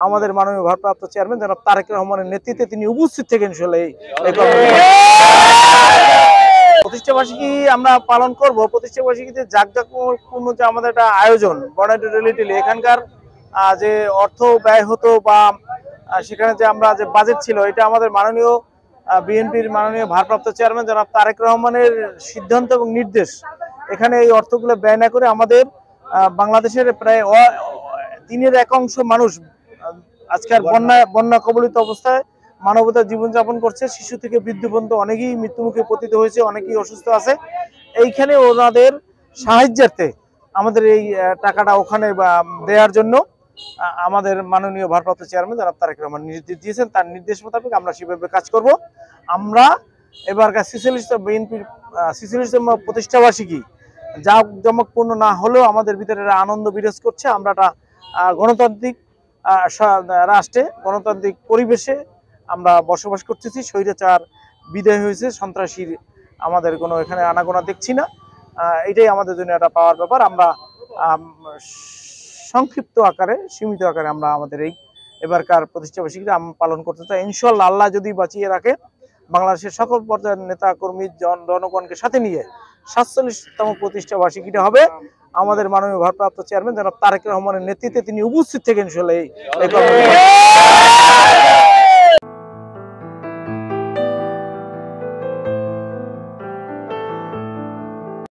আমাদের মাননীয় ভারপ্রাপ্ত চেয়ারম্যান জনাব তারেক রহমানের নেতৃত্বে তিনি উপস্থিত থেকে ইনশাআল্লাহ এই প্রতিষ্ঠাবার্ষিকী আমরা পালন করব। প্রতিষ্ঠাবার্ষিকীতে জাঁকজমকপূর্ণ যে আমাদের একটা আয়োজন বর্ণাঢ্য রেলিটেলি এখানকার যে অর্থ ব্যয় হতো বা সেখানে যে আমরা যে বাজেট ছিল এটা আমাদের মাননীয় বিএনপির মাননীয় ভারপ্রাপ্ত চেয়ারম্যান জনাব তারেক রহমানের সিদ্ধান্ত এবং নির্দেশ। এখানে এই অর্থগুলো ব্যয় না করে আমাদের বাংলাদেশের প্রায় 1/3 মানুষ আজকের বন্যা কবলিত অবস্থায় মানবতার জীবনযাপন করছে। শিশু থেকে বৃদ্ধ পর্যন্ত অনেকেই মৃত্যুমুখে পতিত হয়েছে, অনেকেই অসুস্থ আছে। এইখানে ওনাদের সাহায্যার্থে আমাদের এই টাকাটা ওখানে দেওয়ার জন্য আমাদের মাননীয় ভারপ্রাপ্ত চেয়ারম্যান জনাব তারেক রহমান নির্দেশ দিয়েছেন। তার নির্দেশ মোতাবেক আমরা সেভাবে কাজ করব। আমরা এবারকার 46তম বিএনপির 46তম প্রতিষ্ঠাবার্ষিকী জাঁকজমকপূর্ণ না হলেও আমাদের ভিতরে আনন্দ বিরাজ করছে। আমরা একটা গণতান্ত্রিক রাষ্ট্রে গণতান্ত্রিক পরিবেশে আমরা বসবাস করতেছি। স্বৈরাচার বিদায় হয়েছে, সন্ত্রাসীর আমাদের কোনো এখানে আনাগোনা দেখছি না। এটাই আমাদের জন্য একটা পাওয়ার ব্যাপার। আমরা সংক্ষিপ্ত আকারে সীমিত আকারে আমরা আমাদের এই এবারকার প্রতিষ্ঠাবার্ষিকীটা পালন করতে চাই। ইনশাআল্লাহ আল্লাহ যদি বাঁচিয়ে রাখে বাংলাদেশের সকল পর্যায়ের নেতা কর্মী জনগণকে সাথে নিয়ে 47তম প্রতিষ্ঠাবার্ষিকীটা হবে। আমাদের মাননীয় ভারপ্রাপ্ত চেয়ারম্যান জনাব তারেক রহমানের নেতৃত্বে তিনি উপস্থিত থেকে ইনশাআল্লাহ এই